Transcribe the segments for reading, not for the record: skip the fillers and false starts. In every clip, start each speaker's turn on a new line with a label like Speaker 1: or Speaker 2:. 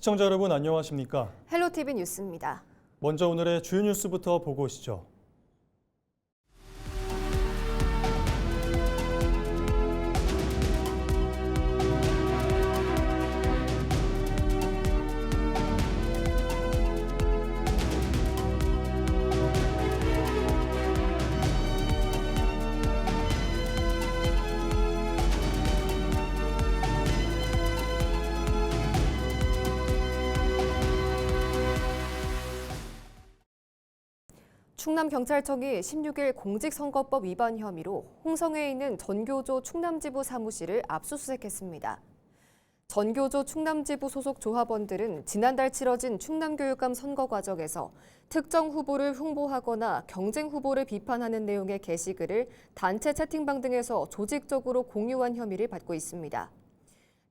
Speaker 1: 시청자 여러분 안녕하십니까?
Speaker 2: 헬로티비 뉴스입니다.
Speaker 1: 먼저 오늘의 주요 뉴스부터 보고 오시죠.
Speaker 2: 충남경찰청이 16일 공직선거법 위반 혐의로 홍성에 있는 전교조 충남지부 사무실을 압수수색했습니다. 전교조 충남지부 소속 조합원들은 지난달 치러진 충남교육감 선거 과정에서 특정 후보를 홍보하거나 경쟁 후보를 비판하는 내용의 게시글을 단체 채팅방 등에서 조직적으로 공유한 혐의를 받고 있습니다.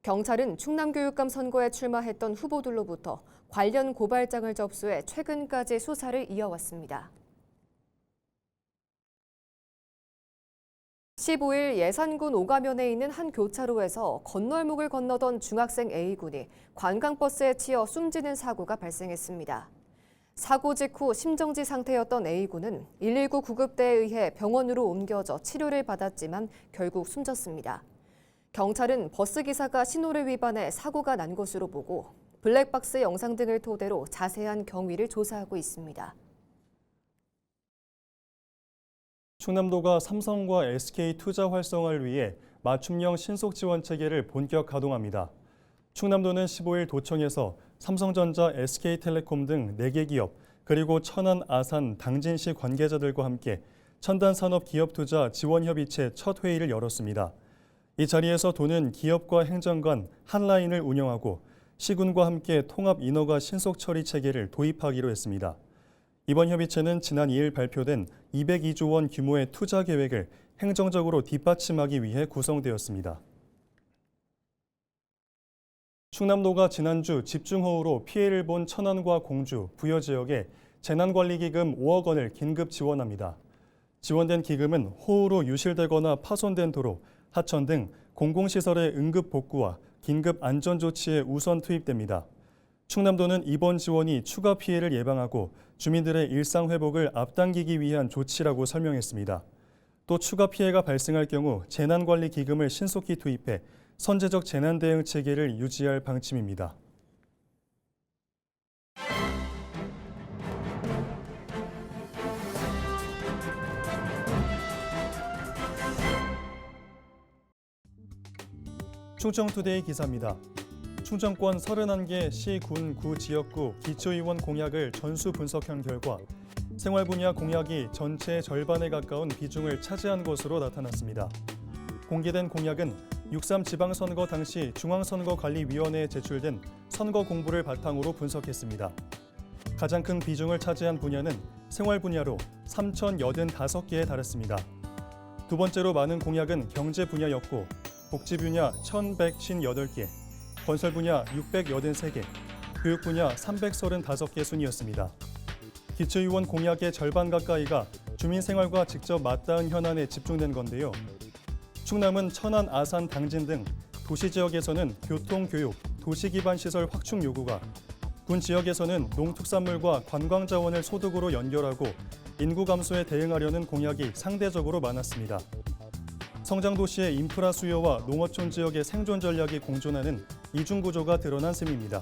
Speaker 2: 경찰은 충남교육감 선거에 출마했던 후보들로부터 관련 고발장을 접수해 최근까지 수사를 이어왔습니다. 15일 예산군 오가면에 있는 한 교차로에서 건널목을 건너던 중학생 A군이 관광버스에 치여 숨지는 사고가 발생했습니다. 사고 직후 심정지 상태였던 A군은 119 구급대에 의해 병원으로 옮겨져 치료를 받았지만 결국 숨졌습니다. 경찰은 버스기사가 신호를 위반해 사고가 난 것으로 보고 블랙박스 영상 등을 토대로 자세한 경위를 조사하고 있습니다.
Speaker 1: 충남도가 삼성과 SK 투자 활성화를 위해 맞춤형 신속 지원 체계를 본격 가동합니다. 충남도는 15일 도청에서 삼성전자, SK텔레콤 등 4개 기업, 그리고 천안, 아산, 당진시 관계자들과 함께 첨단산업기업투자 지원협의체 첫 회의를 열었습니다. 이 자리에서 도는 기업과 행정 간 한 라인을 운영하고 시군과 함께 통합 인허가 신속 처리 체계를 도입하기로 했습니다. 이번 협의체는 지난 2일 발표된 202조 원 규모의 투자 계획을 행정적으로 뒷받침하기 위해 구성되었습니다. 충남도가 지난주 집중호우로 피해를 본 천안과 공주, 부여 지역에 재난관리기금 5억 원을 긴급 지원합니다. 지원된 기금은 호우로 유실되거나 파손된 도로, 하천 등 공공시설의 응급 복구와 긴급 안전조치에 우선 투입됩니다. 충남도는 이번 지원이 추가 피해를 예방하고 주민들의 일상 회복을 앞당기기 위한 조치라고 설명했습니다. 또 추가 피해가 발생할 경우 재난관리 기금을 신속히 투입해 선제적 재난 대응 체계를 유지할 방침입니다. 충청투데이 기사입니다. 충청권 31개 시, 군, 구, 지역구 기초의원 공약을 전수 분석한 결과 생활 분야 공약이 전체의 절반에 가까운 비중을 차지한 것으로 나타났습니다. 공개된 공약은 6.3 지방선거 당시 중앙선거관리위원회에 제출된 선거 공보를 바탕으로 분석했습니다. 가장 큰 비중을 차지한 분야는 생활 분야로 3,085개에 달했습니다. 두 번째로 많은 공약은 경제 분야였고 복지 분야 1,158개, 건설 분야 683개, 교육 분야 335개 순이었습니다. 기초의원 공약의 절반 가까이가 주민 생활과 직접 맞닿은 현안에 집중된 건데요. 충남은 천안, 아산, 당진 등 도시 지역에서는 교통, 교육, 도시 기반 시설 확충 요구가, 군 지역에서는 농특산물과 관광 자원을 소득으로 연결하고 인구 감소에 대응하려는 공약이 상대적으로 많았습니다. 성장 도시의 인프라 수요와 농어촌 지역의 생존 전략이 공존하는 이중 구조가 드러난 셈입니다.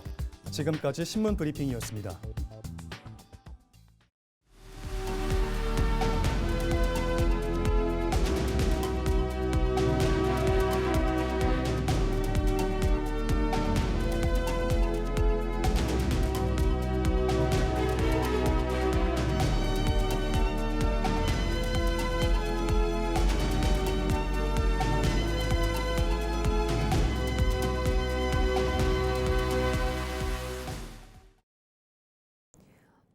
Speaker 1: 지금까지 신문 브리핑이었습니다.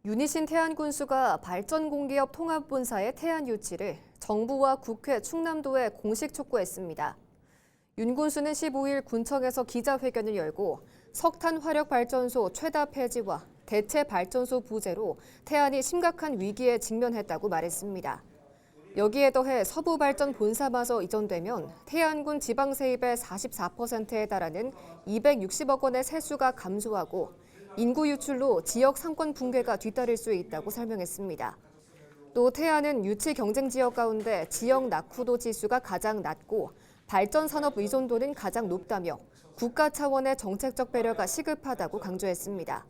Speaker 2: 윤희신 태안군수가 발전공기업 통합본사의 태안 유치를 정부와 국회 충남도에 공식 촉구했습니다. 윤 군수는 15일 군청에서 기자회견을 열고 석탄 화력발전소 최다 폐지와 대체 발전소 부재로 태안이 심각한 위기에 직면했다고 말했습니다. 여기에 더해 서부발전 본사마저 이전되면 태안군 지방세입의 44%에 달하는 260억 원의 세수가 감소하고 인구 유출로 지역 상권 붕괴가 뒤따를 수 있다고 설명했습니다. 또 태안은 유치 경쟁 지역 가운데 지역 낙후도 지수가 가장 낮고 발전 산업 의존도는 가장 높다며 국가 차원의 정책적 배려가 시급하다고 강조했습니다.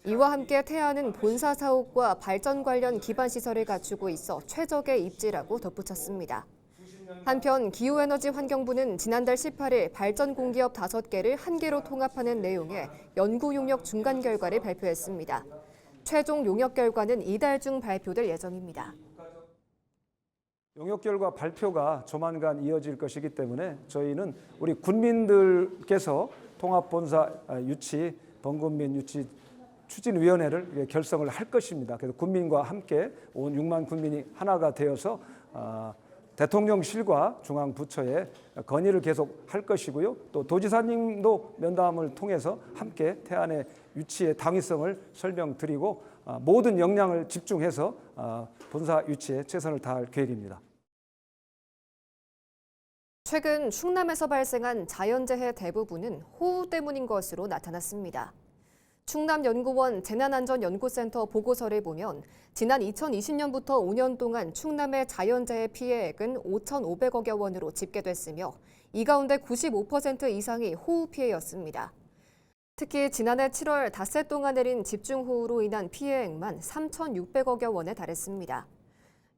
Speaker 2: 이와 함께 태안은 본사 사옥과 발전 관련 기반 시설을 갖추고 있어 최적의 입지라고 덧붙였습니다. 한편 기후에너지환경부는 지난달 18일 발전 공기업 5개를 한 개로 통합하는 내용의 연구 용역 중간 결과를 발표했습니다. 최종 용역 결과는 이달 중 발표될 예정입니다.
Speaker 3: 용역 결과 발표가 조만간 이어질 것이기 때문에 저희는 우리 군민들께서 통합본사 유치, 범군민 유치 추진위원회를 결성을 할 것입니다. 그래서 군민과 함께 온 6만 군민이 하나가 되어서 대통령실과 중앙부처에 건의를 계속 할 것이고요. 또 도지사님도 면담을 통해서 함께 태안의 유치의 당위성을 설명드리고 모든 역량을 집중해서 본사 유치에 최선을 다할 계획입니다.
Speaker 2: 최근 충남에서 발생한 자연재해 대부분은 호우 때문인 것으로 나타났습니다. 충남연구원 재난안전연구센터 보고서를 보면 지난 2020년부터 5년 동안 충남의 자연재해 피해액은 5,500억여 원으로 집계됐으며 이 가운데 95% 이상이 호우 피해였습니다. 특히 지난해 7월 닷새 동안 내린 집중호우로 인한 피해액만 3,600억여 원에 달했습니다.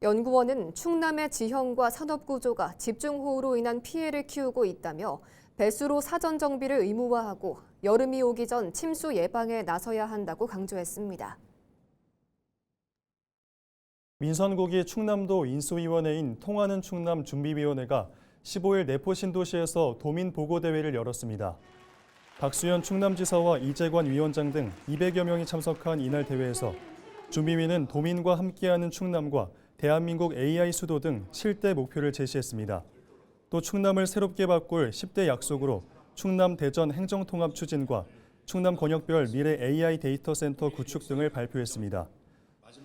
Speaker 2: 연구원은 충남의 지형과 산업구조가 집중호우로 인한 피해를 키우고 있다며 배수로 사전 정비를 의무화하고 여름이 오기 전 침수 예방에 나서야 한다고 강조했습니다.
Speaker 1: 민선국이 충남도 인수위원회인 통하는 충남 준비위원회가 15일 내포 신도시에서 도민 보고대회를 열었습니다. 박수현 충남지사와 이재관 위원장 등 200여 명이 참석한 이날 대회에서 준비위는 도민과 함께하는 충남과 대한민국 AI 수도 등 7대 목표를 제시했습니다. 또 충남을 새롭게 바꿀 10대 약속으로 충남 대전 행정통합 추진과 충남 권역별 미래 AI 데이터 센터 구축 등을 발표했습니다.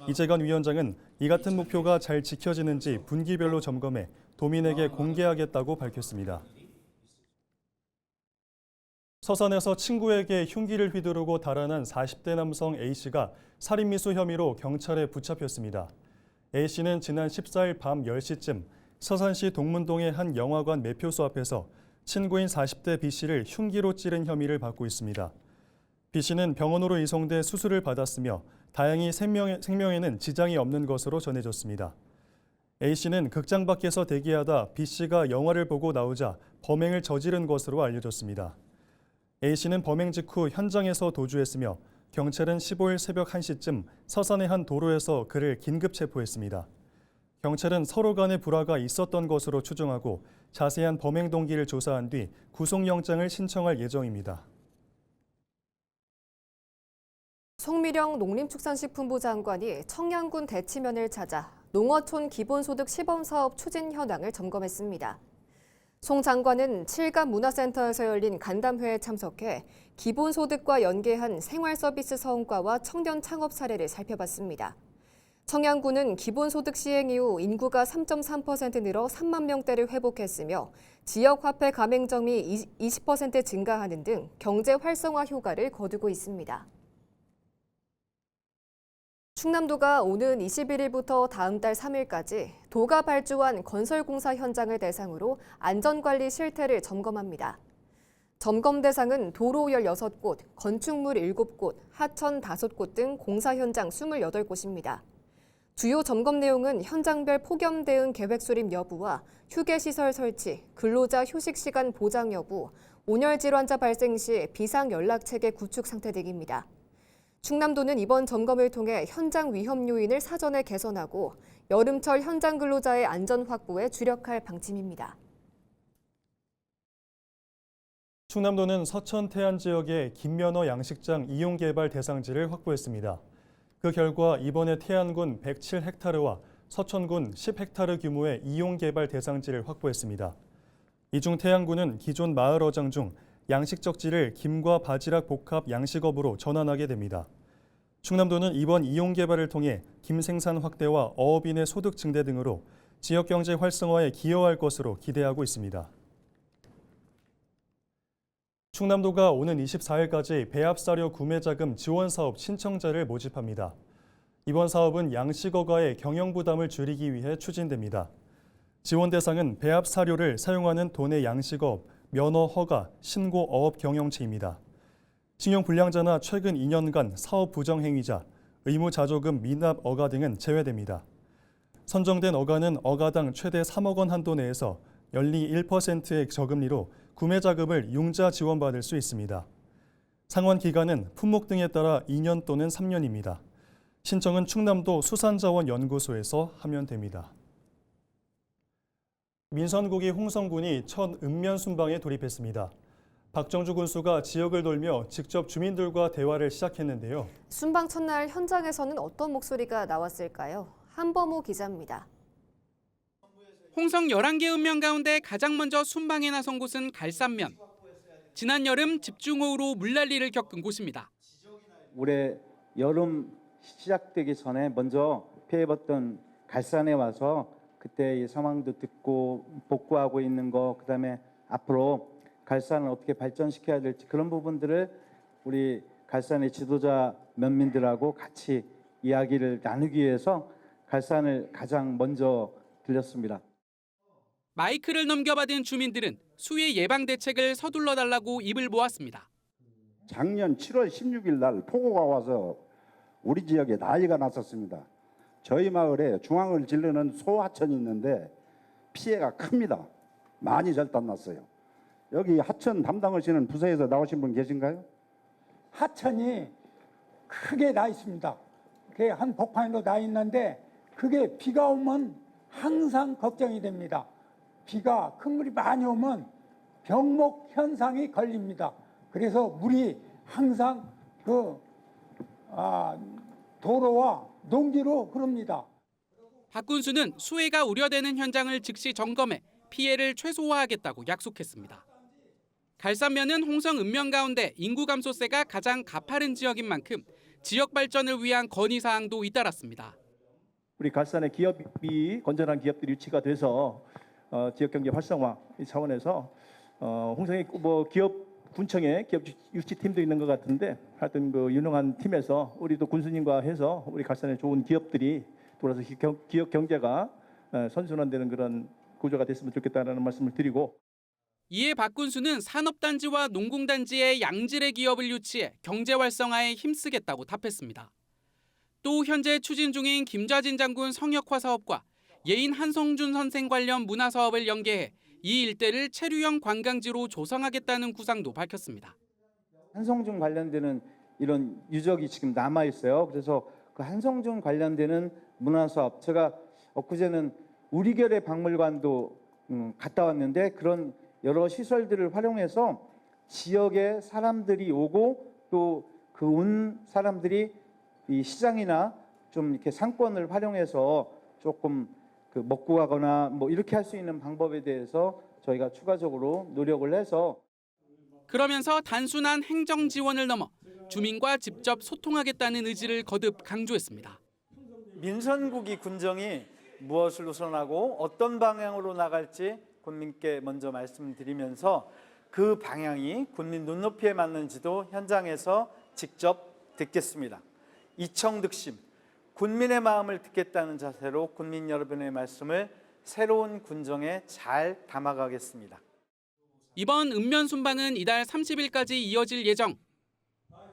Speaker 1: 이재관 위원장은 이 같은 목표가 잘 지켜지는지 분기별로 점검해 도민에게 공개하겠다고 밝혔습니다. 서산에서 친구에게 흉기를 휘두르고 달아난 40대 남성 A씨가 살인미수 혐의로 경찰에 붙잡혔습니다. A씨는 지난 14일 밤 10시쯤 서산시 동문동의 한 영화관 매표소 앞에서 친구인 40대 B씨를 흉기로 찌른 혐의를 받고 있습니다. B씨는 병원으로 이송돼 수술을 받았으며 다행히 생명에는 지장이 없는 것으로 전해졌습니다. A씨는 극장 밖에서 대기하다 B씨가 영화를 보고 나오자 범행을 저지른 것으로 알려졌습니다. A씨는 범행 직후 현장에서 도주했으며 경찰은 15일 새벽 1시쯤 서산의 한 도로에서 그를 긴급 체포했습니다. 경찰은 서로 간의 불화가 있었던 것으로 추정하고 자세한 범행 동기를 조사한 뒤 구속영장을 신청할 예정입니다.
Speaker 2: 송미령 농림축산식품부 장관이 청양군 대치면을 찾아 농어촌 기본소득 시범사업 추진 현황을 점검했습니다. 송 장관은 칠갑 문화센터에서 열린 간담회에 참석해 기본소득과 연계한 생활서비스 성과와 청년 창업 사례를 살펴봤습니다. 청양군은 기본소득 시행 이후 인구가 3.3% 늘어 3만 명대를 회복했으며 지역화폐 가맹점이 20% 증가하는 등 경제 활성화 효과를 거두고 있습니다. 충남도가 오는 21일부터 다음 달 3일까지 도가 발주한 건설공사 현장을 대상으로 안전관리 실태를 점검합니다. 점검 대상은 도로 16곳, 건축물 7곳, 하천 5곳 등 공사 현장 28곳입니다. 주요 점검 내용은 현장별 폭염 대응 계획 수립 여부와 휴게시설 설치, 근로자 휴식 시간 보장 여부, 온열 질환자 발생 시 비상 연락 체계 구축 상태 등입니다. 충남도는 이번 점검을 통해 현장 위험 요인을 사전에 개선하고 여름철 현장 근로자의 안전 확보에 주력할 방침입니다.
Speaker 1: 충남도는 서천 태안 지역의 김면허 양식장 이용 개발 대상지를 확보했습니다. 그 결과 이번에 태안군 107헥타르와 서천군 10헥타르 규모의 이용 개발 대상지를 확보했습니다. 이 중 태안군은 기존 마을 어장 중 양식적지를 김과 바지락 복합 양식업으로 전환하게 됩니다. 충남도는 이번 이용 개발을 통해 김 생산 확대와 어업인의 소득 증대 등으로 지역 경제 활성화에 기여할 것으로 기대하고 있습니다. 충남도가 오는 24일까지 배합사료 구매자금 지원사업 신청자를 모집합니다. 이번 사업은 양식어가의 경영부담을 줄이기 위해 추진됩니다. 지원 대상은 배합사료를 사용하는 도내 양식업, 면허 허가, 신고 어업 경영체입니다. 신용불량자나 최근 2년간 사업 부정행위자, 의무자조금 미납 어가 등은 제외됩니다. 선정된 어가는 어가당 최대 3억 원 한도 내에서 연리 1%의 저금리로 구매자금을 융자 지원받을 수 있습니다. 상환 기간은 품목 등에 따라 2년 또는 3년입니다. 신청은 충남도 수산자원연구소에서 하면 됩니다. 민선국이 홍성군이 첫 읍면 순방에 돌입했습니다. 박정주 군수가 지역을 돌며 직접 주민들과 대화를 시작했는데요.
Speaker 2: 순방 첫날 현장에서는 어떤 목소리가 나왔을까요? 한범호 기자입니다.
Speaker 4: 홍성 11개 읍면 가운데 가장 먼저 순방에 나선 곳은 갈산면. 지난 여름 집중호우로 물난리를 겪은 곳입니다.
Speaker 5: 올해 여름 시작되기 전에 먼저 피해봤던 갈산에 와서 그때 이 상황도 듣고 복구하고 있는 거, 그다음에 앞으로 갈산을 어떻게 발전시켜야 될지 그런 부분들을 우리 갈산의 지도자 면민들하고 같이 이야기를 나누기 위해서 갈산을 가장 먼저 들렸습니다.
Speaker 4: 마이크를 넘겨받은 주민들은 수해 예방 대책을 서둘러 달라고 입을 모았습니다.
Speaker 6: 작년 7월 16일 날 폭우가 와서 우리 지역에 난리가 났었습니다. 저희 마을에 중앙을 지르는 소하천이 있는데 피해가 큽니다. 많이 절단났어요. 여기 하천 담당하시는 부서에서 나오신 분 계신가요?
Speaker 7: 하천이 크게 나 있습니다. 그게 한 복판으로 나 있는데 그게 비가 오면 항상 걱정이 됩니다. 비가 큰 물이 많이 오면 병목 현상이 걸립니다. 그래서 물이 항상 도로와 농지로 흐릅니다.
Speaker 4: 박 군수는 수해가 우려되는 현장을 즉시 점검해 피해를 최소화하겠다고 약속했습니다. 갈산면은 홍성 읍면 가운데 인구 감소세가 가장 가파른 지역인 만큼 지역 발전을 위한 건의사항도 잇따랐습니다.
Speaker 8: 우리 갈산의 기업이 건전한 기업들이 유치가 돼서 지역 경제 활성화 차원에서 홍성의 기업 군청에 기업 유치팀도 있는 것 같은데 하여튼 그 유능한 팀에서 우리도 군수님과 해서 우리 갈산에 좋은 기업들이 돌아서 기업 경제가 선순환되는 그런 구조가 됐으면 좋겠다는 말씀을 드리고.
Speaker 4: 이에 박 군수는 산업단지와 농공단지에 양질의 기업을 유치해 경제 활성화에 힘쓰겠다고 답했습니다. 또 현재 추진 중인 김좌진 장군 성역화 사업과 예인 한성준 선생 관련 문화사업을 연계해 이 일대를 체류형 관광지로 조성하겠다는 구상도 밝혔습니다.
Speaker 5: 한성준 관련되는 이런 유적이 지금 남아 있어요. 그래서 그 한성준 관련되는 문화사업, 제가 엊그제는 우리결의 박물관도 갔다 왔는데 그런 여러 시설들을 활용해서 지역에 사람들이 오고 또 그 온 사람들이 이 시장이나 좀 이렇게 상권을 활용해서 조금 그 먹고 가거나 뭐 이렇게 할 수 있는 방법에 대해서 저희가 추가적으로 노력을 해서.
Speaker 4: 그러면서 단순한 행정 지원을 넘어 주민과 직접 소통하겠다는 의지를 거듭 강조했습니다.
Speaker 9: 민선국이 군정이 무엇을 우선하고 어떤 방향으로 나갈지 군민께 먼저 말씀드리면서 그 방향이 군민 눈높이에 맞는지도 현장에서 직접 듣겠습니다. 이청득심, 군민의 마음을 듣겠다는 자세로 군민 여러분의 말씀을 새로운 군정에 잘 담아가겠습니다.
Speaker 4: 이번 읍면 순방은 이달 30일까지 이어질 예정.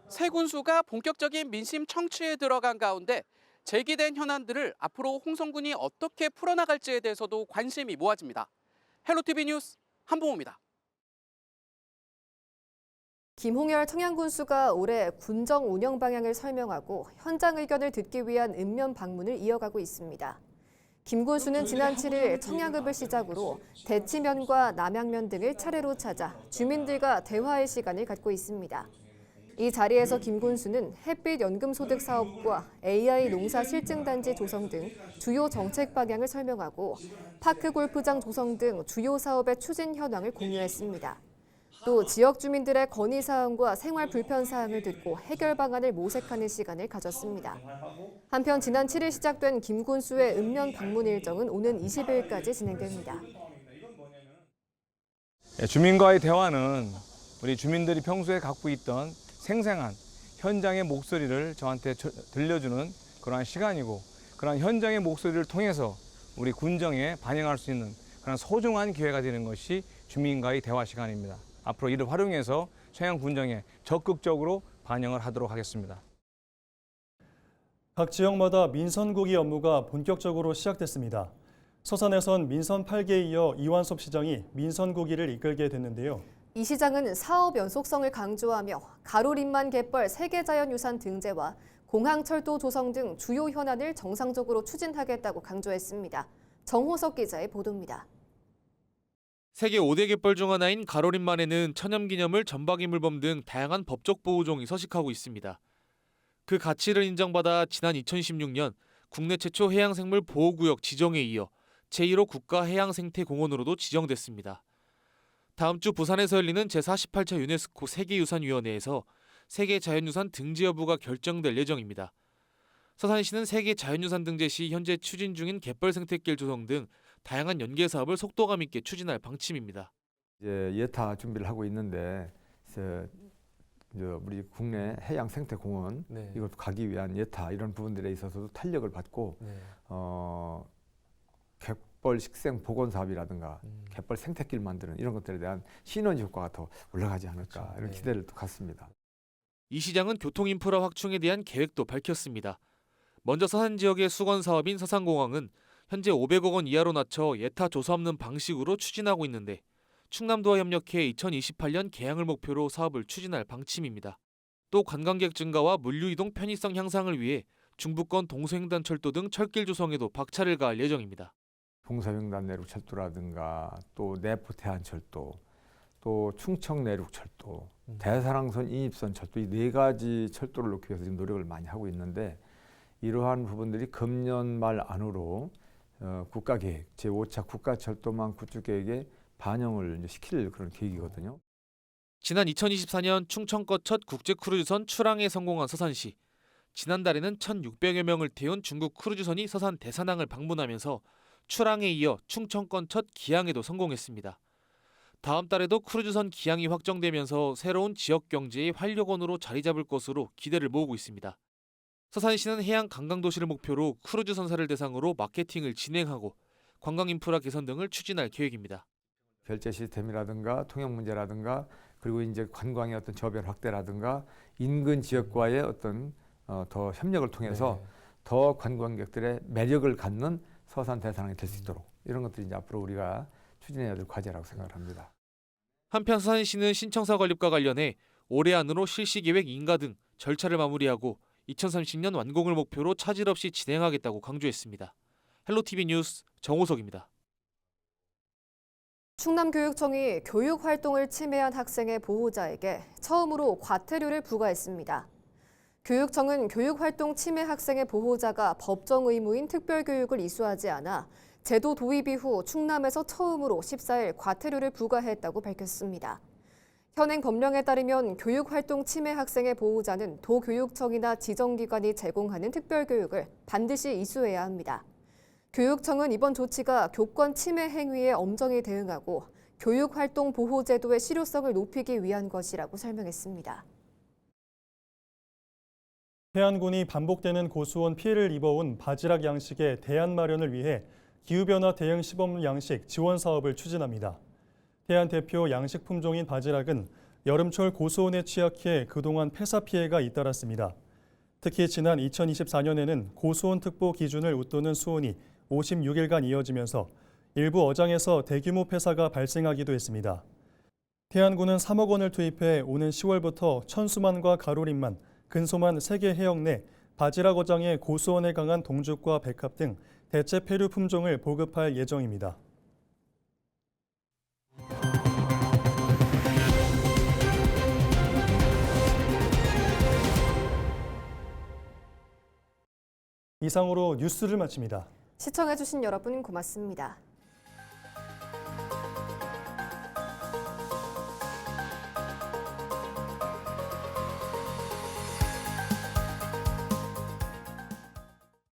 Speaker 4: 새 군수가 본격적인 민심 청취에 들어간 가운데 제기된 현안들을 앞으로 홍성군이 어떻게 풀어나갈지에 대해서도 관심이 모아집니다. 헬로티비 뉴스 한봉호입니다.
Speaker 2: 김홍열 청양군수가 올해 군정 운영 방향을 설명하고 현장 의견을 듣기 위한 읍면 방문을 이어가고 있습니다. 김 군수는 지난 7일 청양읍을 시작으로 대치면과 남양면 등을 차례로 찾아 주민들과 대화의 시간을 갖고 있습니다. 이 자리에서 김 군수는 햇빛 연금소득 사업과 AI 농사 실증단지 조성 등 주요 정책 방향을 설명하고 파크 골프장 조성 등 주요 사업의 추진 현황을 공유했습니다. 또 지역 주민들의 건의사항과 생활 불편사항을 듣고 해결 방안을 모색하는 시간을 가졌습니다. 한편 지난 7일 시작된 김 군수의 읍면 방문 일정은 오는 20일까지 진행됩니다.
Speaker 10: 주민과의 대화는 우리 주민들이 평소에 갖고 있던 생생한 현장의 목소리를 저한테 들려주는 그러한 시간이고, 그러한 현장의 목소리를 통해서 우리 군정에 반영할 수 있는 그런 소중한 기회가 되는 것이 주민과의 대화 시간입니다. 앞으로 이를 활용해서 청양 군정에 적극적으로 반영을 하도록 하겠습니다.
Speaker 1: 각 지역마다 민선고기 업무가 본격적으로 시작됐습니다. 서산에선 민선 8개에 이어 이완섭 시장이 민선고기를 이끌게 됐는데요.
Speaker 2: 이 시장은 사업 연속성을 강조하며 가로림만 갯벌 세계자연유산 등재와 공항철도 조성 등 주요 현안을 정상적으로 추진하겠다고 강조했습니다. 정호석 기자의 보도입니다.
Speaker 11: 세계 5대 갯벌 중 하나인 가로림만에는 천연기념물, 전박이물범 등 다양한 법적 보호종이 서식하고 있습니다. 그 가치를 인정받아 지난 2016년 국내 최초 해양생물 보호구역 지정에 이어 제1호 국가해양생태공원으로도 지정됐습니다. 다음 주 부산에서 열리는 제48차 유네스코 세계유산위원회에서 세계자연유산 등재 여부가 결정될 예정입니다. 서산시는 세계자연유산 등재 시 현재 추진 중인 갯벌 생태길 조성 등 다양한 연계 사업을 속도감 있게 추진할 방침입니다.
Speaker 12: 이제 예타 준비를 하고 있는데 우리 국내 해양생태공원 이걸 가기 위한 예타 이런 부분들에 있어서도 탄력을 받고 갯벌 식생 복원 사업이라든가 갯벌 생태길 만드는 이런 것들에 대한 시너지 효과가 더 올라가지 않을까 이런 기대를 또 갖습니다.
Speaker 11: 이 시장은 교통인프라 확충에 대한 계획도 밝혔습니다. 먼저 서산 지역의 수건 사업인 서산공항은 현재 500억 원 이하로 낮춰 예타 조사 없는 방식으로 추진하고 있는데 충남도와 협력해 2028년 개항을 목표로 사업을 추진할 방침입니다. 또 관광객 증가와 물류이동 편의성 향상을 위해 중부권 동서횡단철도 등 철길 조성에도 박차를 가할 예정입니다.
Speaker 12: 동서횡단 내륙철도라든가 또 내포 태안철도 또 충청 내륙철도 대사랑선 인입선 철도 이 4가지 철도를 놓기 위해서 지금 노력을 많이 하고 있는데 이러한 부분들이 금년 말 안으로 국가계획 제5차 국가철도망 구축계획에 반영을 시킬 그런 계획이거든요.
Speaker 11: 지난 2024년 충청권 첫 국제크루즈선 출항에 성공한 서산시. 지난달에는 1,600여 명을 태운 중국 크루즈선이 서산 대산항을 방문하면서 출항에 이어 충청권 첫 기항에도 성공했습니다. 다음 달에도 크루즈선 기항이 확정되면서 새로운 지역 경제의 활력원으로 자리 잡을 것으로 기대를 모으고 있습니다. 서산시는 해양 관광도시를 목표로 크루즈선사를 대상으로 마케팅을 진행하고 관광 인프라 개선 등을 추진할 계획입니다.
Speaker 12: 결제 시스템이라든가 통역 문제라든가 그리고 이제 관광의 어떤 저변 확대라든가 인근 지역과의 어떤 더 협력을 통해서 더 관광객들의 매력을 갖는 서산 대산항이 될 수 있도록 이런 것들이 이제 앞으로 우리가 추진해야 될 과제라고 생각을 합니다.
Speaker 11: 한편 서산시는 신청사 건립과 관련해 올해 안으로 실시 계획 인가 등 절차를 마무리하고 2030년 완공을 목표로 차질 없이 진행하겠다고 강조했습니다. 헬로티비 뉴스 정호석입니다.
Speaker 2: 충남교육청이 교육활동을 침해한 학생의 보호자에게 처음으로 과태료를 부과했습니다. 교육청은 교육활동 침해 학생의 보호자가 법정 의무인 특별교육을 이수하지 않아 제도 도입 이후 충남에서 처음으로 14일 과태료를 부과했다고 밝혔습니다. 현행 법령에 따르면 교육활동 침해 학생의 보호자는 도교육청이나 지정기관이 제공하는 특별교육을 반드시 이수해야 합니다. 교육청은 이번 조치가 교권 침해 행위에 엄정히 대응하고 교육활동 보호제도의 실효성을 높이기 위한 것이라고 설명했습니다.
Speaker 1: 해안군이 반복되는 고수원 피해를 입어온 바지락 양식의 대안 마련을 위해 기후변화 대응 시범 양식 지원 사업을 추진합니다. 해안 대표 양식 품종인 바지락은 여름철 고수온에 취약해 그동안 폐사 피해가 잇따랐습니다. 특히 지난 2024년에는 고수온 특보 기준을 웃도는 수온이 56일간 이어지면서 일부 어장에서 대규모 폐사가 발생하기도 했습니다. 해안군은 3억 원을 투입해 오는 10월부터 천수만과 가로림만, 근소만 3개 해역 내 바지락 어장에 고수온에 강한 동죽과 백합 등 대체 폐류 품종을 보급할 예정입니다. 이상으로 뉴스를 마칩니다.
Speaker 2: 시청해주신 여러분 고맙습니다.